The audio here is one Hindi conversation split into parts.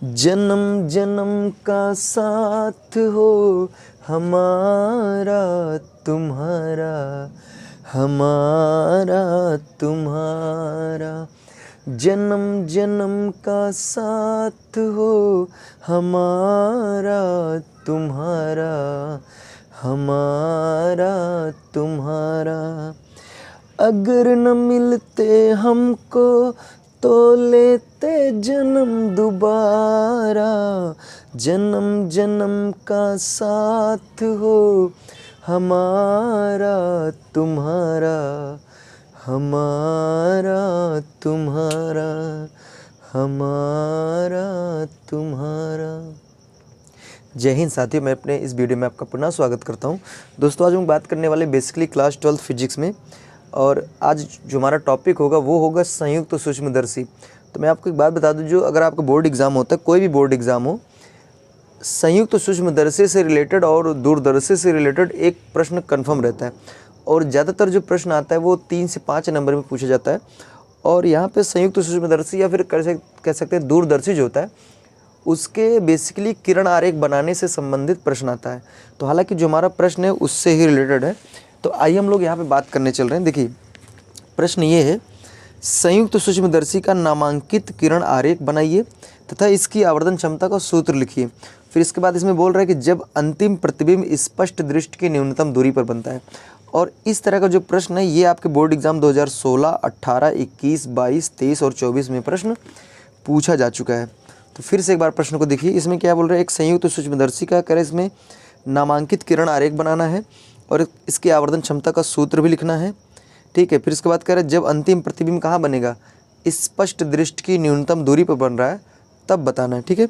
जन्म जन्म का साथ हो हमारा तुम्हारा, हमारा तुम्हारा। जन्म जन्म का साथ हो हमारा तुम्हारा, हमारा तुम्हारा। अगर न मिलते हमको तो लेते जन्म दोबारा। जन्म जन्म का साथ हो हमारा तुम्हारा, हमारा तुम्हारा, हमारा तुम्हारा। जय हिंद साथियों, मैं अपने इस वीडियो में आपका पुनः स्वागत करता हूं। दोस्तों, आज हम बात करने वाले बेसिकली क्लास 12 फिजिक्स में, और आज जो हमारा टॉपिक होगा वो होगा संयुक्त सूक्ष्मदर्शी। तो मैं आपको एक बात बता दूं, जो अगर आपका बोर्ड एग्ज़ाम होता है, कोई भी बोर्ड एग्ज़ाम हो, संयुक्त सूक्ष्मदर्शी से रिलेटेड और दूरदर्शी से रिलेटेड एक प्रश्न कन्फर्म रहता है, और ज़्यादातर जो प्रश्न आता है वो 3 से 5 नंबर में पूछा जाता है। और यहाँ पे संयुक्त सूक्ष्मदर्शी या फिर कह सकते हैं दूरदर्शी जो होता है, उसके बेसिकली किरण आरेख बनाने से संबंधित प्रश्न आता है। तो हालांकि जो हमारा प्रश्न है उससे ही रिलेटेड है, तो आइए हम लोग यहाँ पे बात करने चल रहे हैं। देखिए, प्रश्न ये है, संयुक्त सूक्ष्मदर्शी का नामांकित किरण आरेख बनाइए तथा इसकी आवर्धन क्षमता का सूत्र लिखिए। फिर इसके बाद इसमें बोल रहा है कि जब अंतिम प्रतिबिंब स्पष्ट दृष्टि की न्यूनतम दूरी पर बनता है। और इस तरह का जो प्रश्न है ये आपके बोर्ड एग्जाम 2016, 18, 21, 22, 23 और 24 में प्रश्न पूछा जा चुका है। तो फिर से एक बार प्रश्न को देखिए, इसमें क्या बोल रहा है, एक संयुक्त सूक्ष्मदर्शी का करें इसमें नामांकित किरण आरेख बनाना है और इसकी आवर्धन क्षमता का सूत्र भी लिखना है। ठीक है, फिर इसके बाद कह रहे हैं जब अंतिम प्रतिबिंब कहाँ बनेगा, स्पष्ट दृष्टि की न्यूनतम दूरी पर बन रहा है तब बताना है। ठीक है,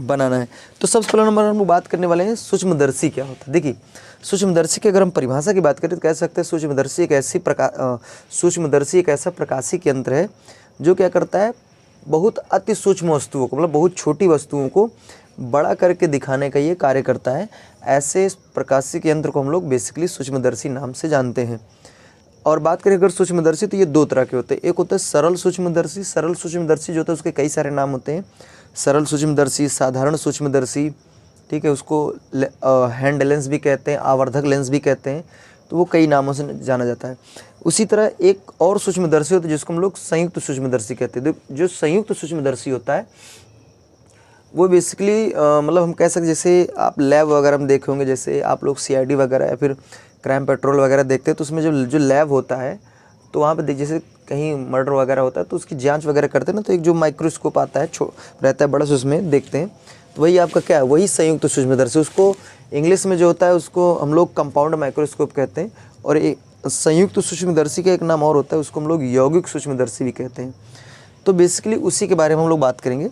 बनाना है। तो सबसे पहला नंबर हम बात करने वाले हैं सूक्ष्मदर्शी क्या होता है। देखिए, सूक्ष्मदर्शी की अगर हम परिभाषा की बात करें तो कह सकते हैं सूक्ष्मदर्शी एक ऐसा प्रकाशिक यंत्र है जो क्या करता है, बहुत अति सूक्ष्म वस्तुओं को, मतलब बहुत छोटी वस्तुओं को बड़ा करके दिखाने का ये कार्य करता है। ऐसे प्रकाशिक यंत्र को हम लोग बेसिकली सूक्ष्मदर्शी नाम से जानते हैं। और बात करें अगर सूक्ष्मदर्शी, तो ये दो तरह के होते हैं। एक होता है सरल सूक्ष्मदर्शी। सरल सूक्ष्मदर्शी जो होता है उसके कई सारे नाम होते हैं, सरल सूक्ष्मदर्शी, साधारण सूक्ष्मदर्शी, ठीक है, उसको हैंड लेंस भी कहते हैं, आवर्धक लेंस भी कहते हैं, तो वो कई नामों से जाना जाता है। उसी तरह एक और सूक्ष्मदर्शी होता है जिसको हम लोग संयुक्त सूक्ष्मदर्शी कहते हैं। जो संयुक्त सूक्ष्मदर्शी होता है वो बेसिकली मतलब हम कह सकते, जैसे आप लैब वगैरह में देखे होंगे, जैसे आप लोग CID वगैरह या फिर क्राइम पेट्रोल वगैरह देखते हैं, तो उसमें जो लैब होता है, तो वहाँ पे जैसे कहीं मर्डर वगैरह होता है तो उसकी जांच वगैरह करते हैं ना, तो एक जो माइक्रोस्कोप आता है रहता है बड़ा सा, उसमें देखते हैं, तो वही आपका क्या है, वही संयुक्त सूक्ष्मदर्शी। उसको इंग्लिश में जो होता है उसको हम लोग कंपाउंड माइक्रोस्कोप कहते हैं। और एक संयुक्त सूक्ष्मदर्शी का एक नाम और होता है, उसको हम लोग यौगिक सूक्ष्मदर्शी भी कहते हैं। तो बेसिकली उसी के बारे में हम लोग बात करेंगे।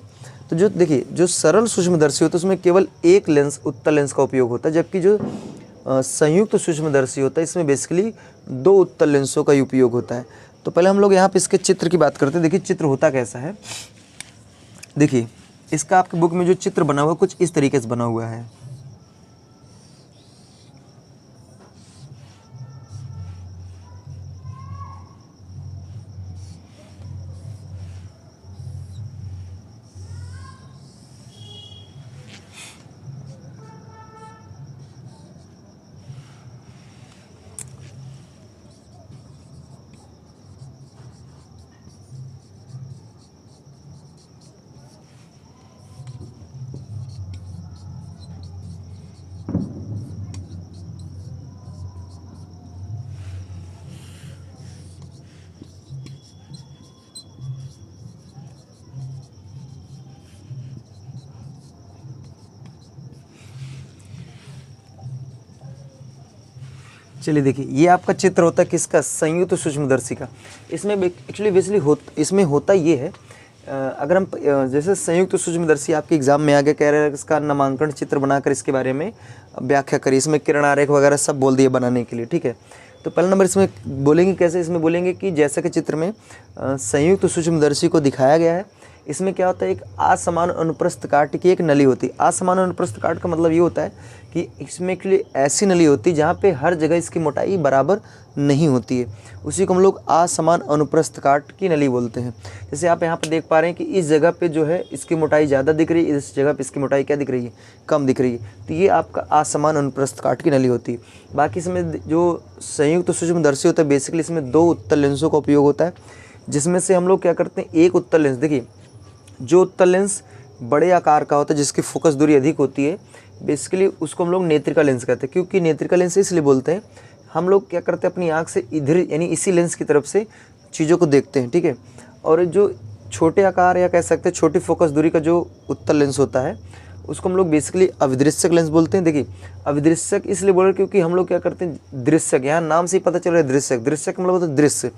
तो जो देखिए, जो सरल सूक्ष्मदर्शी होता है उसमें केवल एक लेंस, उत्तल लेंस का उपयोग होता है, जबकि जो संयुक्त सूक्ष्मदर्शी होता है इसमें बेसिकली 2 उत्तल लेंसों का उपयोग होता है। तो पहले हम लोग यहाँ पे इसके चित्र की बात करते हैं। देखिए, चित्र होता कैसा है। देखिए, इसका आपके बुक में जो चित्र बना हुआ है कुछ इस तरीके से बना हुआ है। चलिए देखिए, ये आपका चित्र होता है किसका, संयुक्त सूक्ष्मदर्शी का। इसमें एक्चुअली बेसिकली इसमें होता ये है, अगर हम जैसे संयुक्त सूक्ष्मदर्शी आपके एग्जाम में आगे कह रहे हैं इसका नामांकन चित्र बनाकर इसके बारे में व्याख्या करिए, इसमें किरण आरेख वगैरह सब बोल दिए बनाने के लिए। ठीक है, तो पहला नंबर इसमें बोलेंगे कैसे, इसमें बोलेंगे कि जैसा कि चित्र में संयुक्त सूक्ष्मदर्शी को दिखाया गया है इसमें क्या होता है, एक असमान अनुप्रस्थ काट की एक नली होती है। असमान अनुप्रस्थ काट का मतलब ये होता है कि इसमें के लिए ऐसी नली होती है जहाँ पे हर जगह इसकी मोटाई बराबर नहीं होती है, उसी को हम लोग असमान अनुप्रस्थ काट की नली बोलते हैं। जैसे आप यहाँ पर देख पा रहे हैं कि इस जगह पे जो है इसकी मोटाई ज़्यादा दिख रही है, इस जगह पे इसकी मोटाई क्या दिख रही है, कम दिख रही है, तो ये आपका असमान अनुप्रस्थ काट की नली होती है। बाकी इसमें जो संयुक्त सूक्ष्मदर्शी होता है, बेसिकली इसमें 2 उत्तल लेंसों का उपयोग होता है, जिसमें से हम लोग क्या करते हैं, एक उत्तल लेंस, देखिए जो उत्तल लेंस बड़े आकार का होता है जिसकी फोकस दूरी अधिक होती है, बेसिकली उसको हम लोग नेत्रिका लेंस कहते हैं। क्योंकि नेत्रिका लेंस इसलिए बोलते हैं, हम लोग क्या करते हैं अपनी आँख से इधर यानी इसी लेंस की तरफ से चीज़ों को देखते हैं, ठीक है। और जो छोटे आकार या कह सकते हैं छोटी फोकस दूरी का जो उत्तल लेंस होता है उसको हम लोग बेसिकली अविदृश्यक लेंस बोलते हैं। देखिए अविदृश्यक इसलिए बोल रहे हैं क्योंकि हम लोग क्या करते हैं, दृश्यक, यहाँ नाम से ही पता चल रहा है दृश्यक, दृश्यक मतलब होता है दृश्य,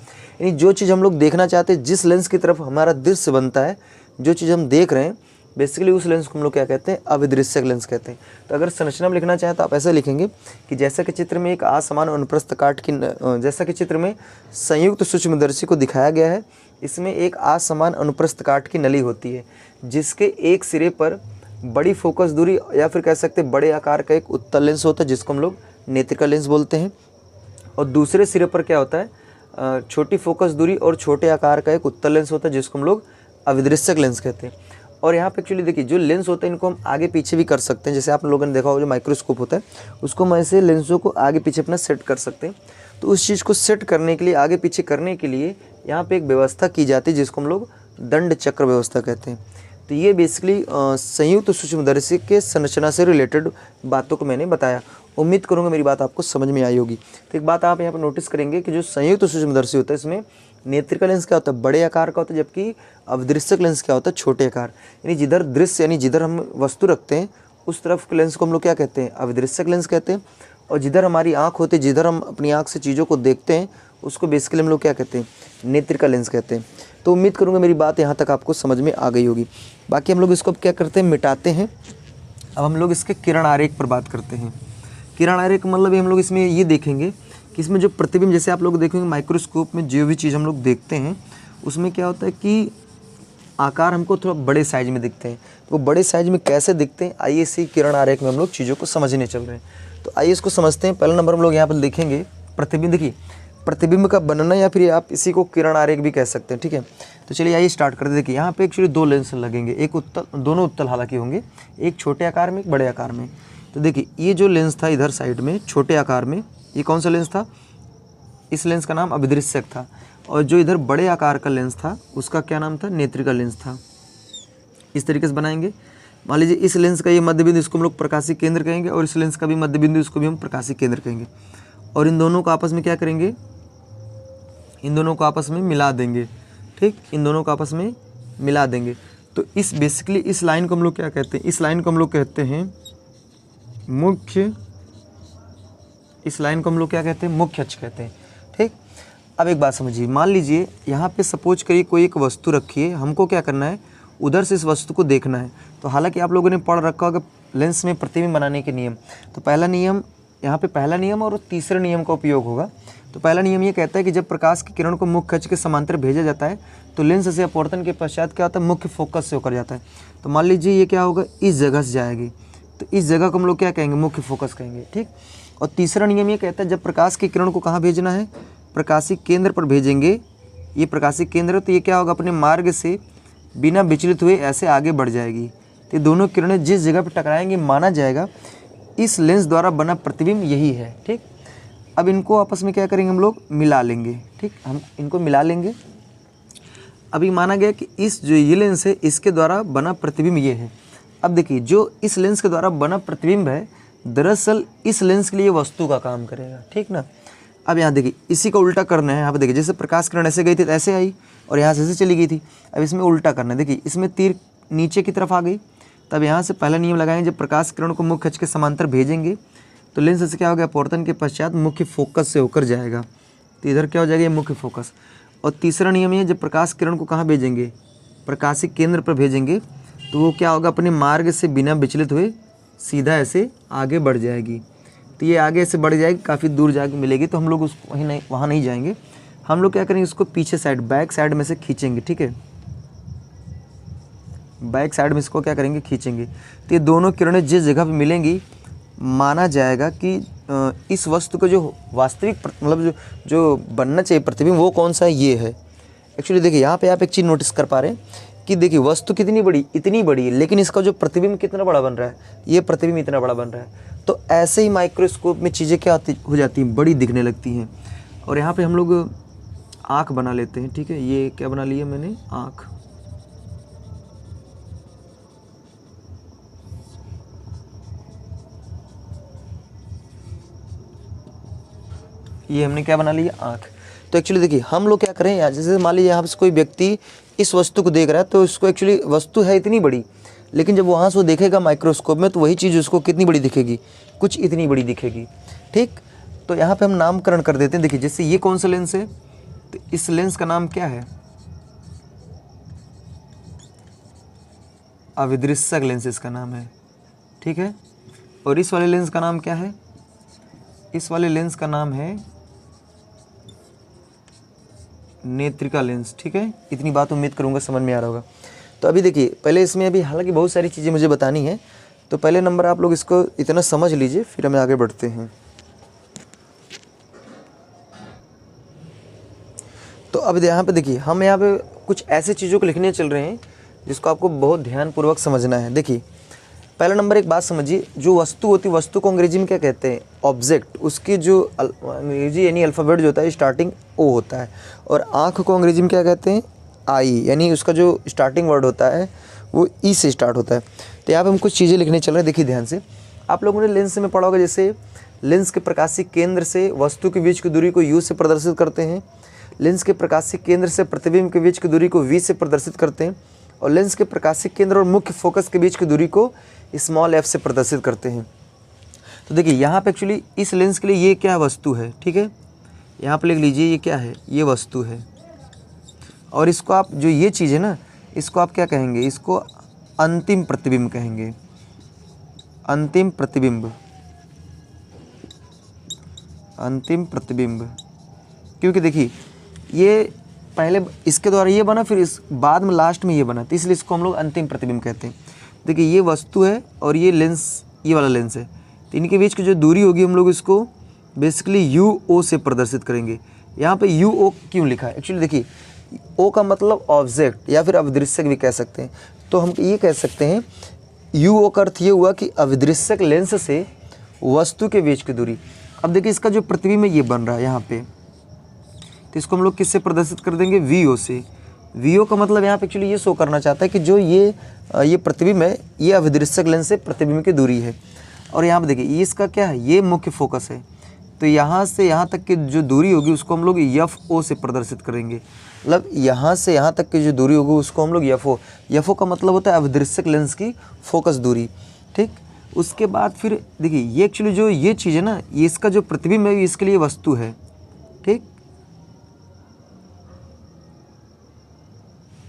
यानी जो चीज़ हम लोग देखना चाहते हैं, जिस लेंस की तरफ हमारा दृश्य बनता है, जो चीज़ हम देख रहे हैं, बेसिकली उस लेंस को हम लोग क्या कहते हैं, अविदृश्यक लेंस कहते हैं। तो अगर संरचना में लिखना चाहें तो आप ऐसा लिखेंगे कि जैसा कि चित्र में एक असमान अनुप्रस्थ काट की, जैसा कि चित्र में संयुक्त सूक्ष्मदर्शी को दिखाया गया है, इसमें एक असमान अनुप्रस्थ काट की नली होती है जिसके एक सिरे पर बड़ी फोकस दूरी या फिर कह सकते हैं बड़े आकार का एक उत्तल लेंस होता है जिसको हम लोग नेत्रिका लेंस बोलते हैं, और दूसरे सिरे पर क्या होता है, छोटी फोकस दूरी और छोटे आकार का एक उत्तल लेंस होता है जिसको हम लोग अविदृश्यक लेंस कहते हैं। और यहाँ पे एक्चुअली देखिए जो लेंस होता है इनको हम आगे पीछे भी कर सकते हैं, जैसे आप लोगों ने देखा होगा जो माइक्रोस्कोप होता है उसको हम ऐसे लेंसों को आगे पीछे अपना सेट कर सकते हैं। तो उस चीज़ को सेट करने के लिए, आगे पीछे करने के लिए यहाँ पे एक व्यवस्था की जाती है जिसको हम लोग दंड चक्र व्यवस्था कहते हैं। तो ये बेसिकली संयुक्त सूक्ष्मदर्शी के संरचना से रिलेटेड बातों को मैंने बताया। उम्मीद करूँगा मेरी बात आपको समझ में आई होगी। तो एक बात आप यहाँ पर नोटिस करेंगे कि जो संयुक्त सूक्ष्मदर्शी होता है इसमें नेत्रिका लेंस क्या होता है, बड़े आकार का होता है, जबकि अविदृश्यक लेंस क्या होता है, छोटे आकार, यानी जिधर दृश्य यानी जिधर हम वस्तु रखते हैं उस तरफ के लेंस को हम लोग क्या कहते हैं, अविदृश्यक लेंस कहते हैं। और जिधर हमारी आँख होती है, जिधर हम अपनी आँख से चीज़ों को देखते हैं उसको बेसिकली हम लोग क्या कहते हैं, नेत्रिका लेंस कहते हैं। तो उम्मीद करूँगा मेरी बात यहाँ तक आपको समझ में आ गई होगी। बाकी हम लोग इसको अब क्या करते हैं, मिटाते हैं। अब हम लोग इसके किरण आरेख पर बात करते हैं। किरण आरेख मतलब हम लोग इसमें ये देखेंगे कि इसमें जो प्रतिबिंब, जैसे आप लोग देखेंगे माइक्रोस्कोप में जो भी चीज़ हम लोग देखते हैं उसमें क्या होता है कि आकार हमको थोड़ा बड़े साइज में दिखते हैं। तो बड़े साइज में कैसे दिखते हैं, आइए इसी किरण आरेख में हम लोग चीज़ों को समझने चल रहे हैं। तो आइए इसको समझते हैं। पहला नंबर हम लोग यहाँ पर देखेंगे प्रतिबिंब। देखिए प्रतिबिंब का बनना या फिर आप इसी को किरण आरेख भी कह सकते हैं, ठीक है। तो चलिए आइए स्टार्ट करते हैं। देखिए यहाँ पे एक्चुअली 2 लेंस लगेंगे, एक उत्तल, दोनों उत्तल हालांकि होंगे, एक छोटे आकार में एक बड़े आकार में। तो देखिए ये जो लेंस था इधर साइड में छोटे आकार में, ये कौन सा लेंस था, इस लेंस का नाम अविदृश्यक था। और जो इधर बड़े आकार का लेंस था उसका क्या नाम था, नेत्रिका लेंस था। इस तरीके से बनाएंगे। मान लीजिए इस लेंस का ये मध्य बिंदु, इसको हम लोग प्रकाशीय केंद्र कहेंगे, और इस लेंस का भी मध्य बिंदु, इसको भी हम प्रकाशीय केंद्र कहेंगे। और इन दोनों को आपस में क्या करेंगे, इन दोनों को आपस में मिला देंगे, ठीक, इन दोनों को आपस में मिला देंगे। तो इस बेसिकली इस लाइन को हम लोग क्या कहते हैं, इस लाइन को हम लोग कहते हैं मुख्य, इस लाइन को हम लोग क्या कहते हैं, मुख्य अक्ष कहते हैं, ठीक। अब एक बात समझिए, मान लीजिए यहाँ पे सपोज करिए कोई एक वस्तु रखी है, हमको क्या करना है, उधर से इस वस्तु को देखना है। तो हालांकि आप लोगों ने पढ़ रखा होगा लेंस में प्रतिबिंब बनाने के नियम। तो पहला नियम यहाँ पे, पहला नियम और तीसरे नियम का उपयोग होगा। तो पहला नियम ये कहता है कि जब प्रकाश की किरण को मुख्य अक्ष के समांतर भेजा जाता है तो लेंस से अपवर्तन के पश्चात क्या होता है, मुख्य फोकस से होकर जाता है। तो मान लीजिए ये क्या होगा, इस जगह से जाएगी, तो इस जगह को हम लोग क्या कहेंगे, मुख्य फोकस कहेंगे, ठीक। और तीसरा नियम ये कहता है जब प्रकाश की किरण को कहाँ भेजना है, प्रकाशीय केंद्र पर भेजेंगे। ये प्रकाशीय केंद्र, तो ये क्या होगा, अपने मार्ग से बिना विचलित हुए ऐसे आगे बढ़ जाएगी। तो ये दोनों किरणें जिस जगह पर टकराएंगी माना जाएगा इस लेंस द्वारा बना प्रतिबिंब यही है, ठीक। अब इनको आपस में क्या करेंगे, हम लोग मिला लेंगे, ठीक, हम इनको मिला लेंगे। अभी माना गया कि इस जो ये लेंस है इसके द्वारा बना प्रतिबिंब ये है। अब देखिए जो इस लेंस के द्वारा बना प्रतिबिंब है दरअसल इस लेंस के लिए वस्तु का काम करेगा, ठीक ना। अब यहाँ देखिए इसी का उल्टा करना है। यहाँ पे देखिए जैसे प्रकाश किरण ऐसे गई थी तो ऐसे आई और यहाँ से ऐसे चली गई थी। अब इसमें उल्टा करना है। देखिए इसमें तीर नीचे की तरफ आ गई, तब यहाँ से पहला नियम लगाएंगे जब प्रकाश किरण को मुख्य अक्ष के समांतर भेजेंगे तो लेंस से क्या हो गया, अपवर्तन के पश्चात मुख्य फोकस से होकर जाएगा। तो इधर क्या हो जाएगा, ये मुख्य फोकस। और तीसरा नियम ये, जब प्रकाश किरण को कहाँ भेजेंगे, प्रकाशिक केंद्र पर भेजेंगे तो वो क्या होगा, अपने मार्ग से बिना विचलित हुए सीधा ऐसे आगे बढ़ जाएगी। तो ये आगे ऐसे बढ़ जाएगी, काफ़ी दूर जाके मिलेगी। तो हम लोग उस वहाँ नहीं जाएंगे, हम लोग क्या करेंगे, इसको पीछे साइड बैक साइड में से खींचेंगे, ठीक है। बैक साइड में इसको क्या करेंगे, खींचेंगे, तो ये दोनों किरणें जिस जगह पे मिलेंगी माना जाएगा कि इस वस्तु का जो वास्तविक मतलब जो बनना चाहिए प्रतिबिंब वो कौन सा है, ये है। एक्चुअली देखिए यहाँ पे आप एक चीज़ नोटिस कर पा रहे हैं कि देखिए वस्तु कितनी बड़ी, इतनी बड़ी है, लेकिन इसका जो प्रतिबिंब कितना बड़ा बन रहा है, ये प्रतिबिंब इतना बड़ा बन रहा है। तो ऐसे ही माइक्रोस्कोप में चीज़ें क्या हो जाती हैं, बड़ी दिखने लगती हैं। और यहाँ पे हम लोग आँख बना लेते हैं, ठीक है। ये क्या बना लिया मैंने, आँख। ये हमने क्या बना लिया, आँख। तो एक्चुअली देखिए हम लोग क्या करें, यहाँ जैसे मान लीजिए यहाँ पे कोई व्यक्ति इस वस्तु को देख रहा है, तो इसको एक्चुअली वस्तु है इतनी बड़ी, लेकिन जब वहाँ से वो देखेगा माइक्रोस्कोप में तो वही चीज़ उसको कितनी बड़ी दिखेगी, कुछ इतनी बड़ी दिखेगी, ठीक। तो यहाँ पे हम नामकरण कर देते हैं। देखिए जैसे ये कौन सा लेंस है, तो इस लेंस का नाम क्या है, अविदृश्यक लेंस इसका नाम है, ठीक है। और इस वाले लेंस का नाम क्या है, इस वाले लेंस का नाम है नेत्रिका लेंस, ठीक है। इतनी बात उम्मीद करूंगा समझ में आ रहा होगा। तो अभी देखिए पहले इसमें अभी हालांकि बहुत सारी चीज़ें मुझे बतानी है, तो पहले नंबर आप लोग इसको इतना समझ लीजिए, फिर हमें आगे बढ़ते हैं। तो अब यहाँ पे देखिए हम यहाँ पे कुछ ऐसे चीज़ों को लिखने चल रहे हैं जिसको आपको बहुत ध्यानपूर्वक समझना है। देखिए पहला नंबर एक बात समझिए, जो वस्तु होती है, वस्तु को अंग्रेजी में क्या कहते हैं, ऑब्जेक्ट। उसकी जो अंग्रेजी यानी अल्फ़ाबेट जो होता है स्टार्टिंग ओ होता है, और आँख को अंग्रेजी में क्या कहते हैं, आई, यानी उसका जो स्टार्टिंग वर्ड होता है वो ई से स्टार्ट होता है। तो यहाँ पे हम कुछ चीज़ें लिखने चल रहे हैं, देखिए ध्यान से। आप लोगों ने लेंस में पढ़ा होगा, जैसे लेंस के प्रकाशीय केंद्र से वस्तु के बीच की दूरी को यू से प्रदर्शित करते हैं, लेंस के प्रकाशीय केंद्र से प्रतिबिंब के बीच की दूरी को वी से प्रदर्शित करते हैं, और लेंस के प्रकाशीय केंद्र और मुख्य फोकस के बीच की दूरी को स्मॉल एफ से प्रदर्शित करते हैं। तो देखिए यहाँ पे एक्चुअली इस लेंस के लिए ये क्या वस्तु है, ठीक है। यहाँ पे लिख लीजिए ये क्या है, ये वस्तु है। और इसको आप जो ये चीज़ है ना, इसको आप क्या कहेंगे, इसको अंतिम प्रतिबिंब कहेंगे, अंतिम प्रतिबिंब, अंतिम प्रतिबिंब। क्योंकि देखिए ये पहले इसके द्वारा ये बना, फिर इस बाद में लास्ट में ये बना, तो इसलिए इसको हम लोग अंतिम प्रतिबिंब कहते हैं। देखिए ये वस्तु है और ये लेंस, ये वाला लेंस है, तो इनके बीच की जो दूरी होगी हम लोग इसको बेसिकली यू ओ से प्रदर्शित करेंगे। यहाँ पे यू ओ क्यों लिखा है, एक्चुअली देखिए ओ का मतलब ऑब्जेक्ट या फिर अविदृश्यक भी कह सकते हैं। तो हम ये कह सकते हैं यू ओ का अर्थ ये हुआ कि अविदृश्यक लेंस से वस्तु के बीच की दूरी। अब देखिए इसका जो प्रतिबिंब है ये बन रहा है यहाँ पे, तो इसको हम लोग किससे प्रदर्शित कर देंगे, वी ओ से। वी ओ का मतलब यहाँ पे एक्चुअली ये शो करना चाहता है कि जो ये प्रतिबिंब है ये अविदृश्यक लेंस से प्रतिबिंब की दूरी है। और यहाँ पे देखिए ये इसका क्या है, ये मुख्य फोकस है, तो यहाँ से यहाँ तक की जो दूरी होगी उसको हम लोग एफ ओ से प्रदर्शित करेंगे। मतलब यहाँ से यहाँ तक की जो दूरी होगी उसको हम लोग एफ ओ का मतलब होता है अविदृश्यक लेंस की फोकस दूरी, ठीक। उसके बाद फिर देखिए ये एक्चुअली जो ये चीज़ है ना, ये इसका जो प्रतिबिंब है इसके लिए वस्तु है, ठीक,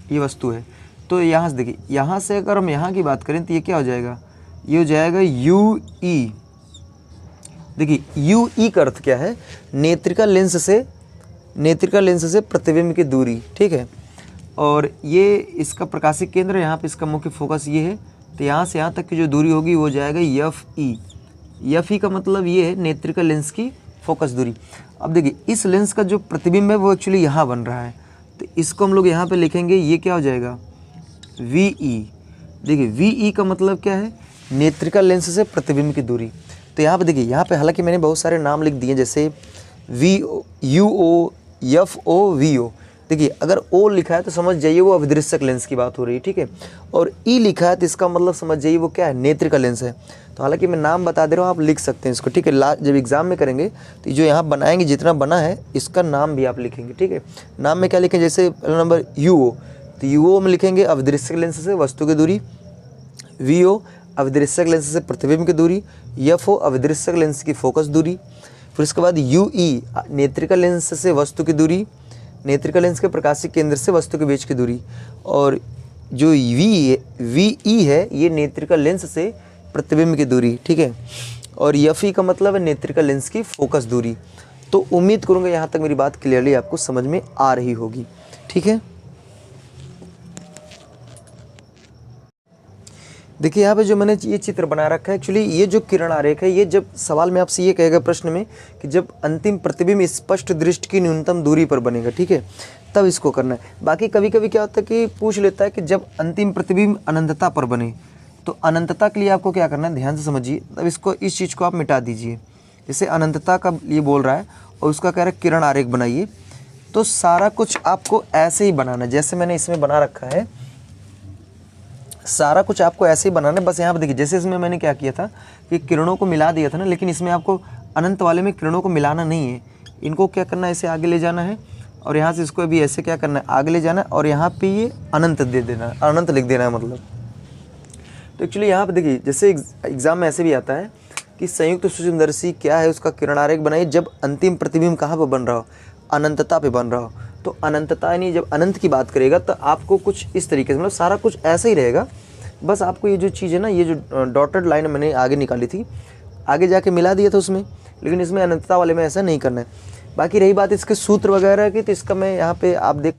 ये वस्तु है। तो यहाँ से देखिए, यहाँ से अगर हम यहाँ की बात करें तो ये क्या हो जाएगा, ये हो जाएगा यू ई। देखिए यू ई का अर्थ क्या है, नेत्रिका लेंस से प्रतिबिंब की दूरी, ठीक है। और ये इसका प्रकाशीय केंद्र, यहाँ पे इसका मुख्य फोकस ये है, तो यहाँ से यहाँ तक की जो दूरी होगी वो जाएगा एफ ई। एफ ई का मतलब ये है नेत्रिका लेंस की फोकस दूरी। अब देखिए इस लेंस का जो प्रतिबिंब है वो एक्चुअली यहाँ बन रहा है, तो इसको हम लोग यहाँ पे लिखेंगे, ये क्या हो जाएगा, वी ई। देखिए वी ई का मतलब क्या है, नेत्रिका लेंस से प्रतिबिंब की दूरी। तो यहाँ पे देखिए, यहाँ पे हालांकि मैंने बहुत सारे नाम लिख दिए, जैसे V U O, F O, V O. देखिए अगर ओ लिखा है तो समझ जाइए वो अविदृश्यक लेंस की बात हो रही है, ठीक है। और ई लिखा है तो इसका मतलब समझ जाइए वो क्या है, नेत्रिका लेंस है। तो हालांकि मैं नाम बता दे रहा हूँ, आप लिख सकते हैं इसको, ठीक है। जब एग्जाम में करेंगे तो जो यहाँ बनाएंगे जितना बना है इसका नाम भी आप लिखेंगे, ठीक है। नाम में क्या लिखें, जैसे पहला नंबर यू ओ, तो यू ओ में लिखेंगे अविदृश्यक लेंस से वस्तु की दूरी, वी ओ अविदृश्यक लेंस से प्रतिबिंब की दूरी, एफ ओ अविदृश्यक लेंस की फोकस दूरी। फिर इसके बाद यू ई नेत्रिका लेंस से वस्तु की दूरी, नेत्रिका लेंस के प्रकाशीय केंद्र से वस्तु के बीच की दूरी। और जो वी ई है ये नेत्रिका लेंस से प्रतिबिंब की दूरी, ठीक है। और एफ ई का मतलब है नेत्रिका लेंस की फोकस दूरी। तो उम्मीद करूँगा यहाँ तक मेरी बात क्लियरली आपको समझ में आ रही होगी, ठीक है। देखिए यहाँ पे जो मैंने ये चित्र बना रखा है, एक्चुअली ये जो किरण आरेख है, ये जब सवाल में आपसे ये कहेगा प्रश्न में कि जब अंतिम प्रतिबिंब स्पष्ट दृष्टि की न्यूनतम दूरी पर बनेगा, ठीक है, तब इसको करना है। बाकी कभी कभी क्या होता है कि पूछ लेता है कि जब अंतिम प्रतिबिंब अनंतता पर बने, तो अनंतता के लिए आपको क्या करना है, ध्यान से समझिए। तब इसको, इस चीज़ को आप मिटा दीजिए। जैसे अनंतता का ये बोल रहा है और उसका कह रहा है किरण आरेख बनाइए, तो सारा कुछ आपको ऐसे ही बनाना है जैसे मैंने इसमें बना रखा है। सारा कुछ आपको ऐसे ही बनाना है। बस यहाँ पर देखिए, जैसे इसमें मैंने क्या किया था कि किरणों को मिला दिया था ना, लेकिन इसमें आपको अनंत वाले में किरणों को मिलाना नहीं है। इनको क्या करना है, ऐसे आगे ले जाना है और यहाँ से इसको भी ऐसे क्या करना है, आगे ले जाना है और यहाँ पे ये अनंत दे देना है, अनंत लिख देना है मतलब। तो एक्चुअली यहाँ पे देखिए, जैसे एग्जाम में ऐसे भी आता है कि संयुक्त सूक्ष्मदर्शी क्या है, उसका किरण आरेख बनाइए जब अंतिम प्रतिबिंब कहाँ पर बन रहा हो, अनंतता पे बन रहा हो। तो अनंतता यानी जब अनंत की बात करेगा तो आपको कुछ इस तरीके से, मतलब सारा कुछ ऐसा ही रहेगा। बस आपको ये जो चीज़ है ना, ये जो डॉटेड लाइन मैंने आगे निकाली थी, आगे जाके मिला दिया था उसमें, लेकिन इसमें अनंतता वाले में ऐसा नहीं करना है। बाकी रही बात इसके सूत्र वगैरह की, तो इसका मैं यहाँ पे आप देख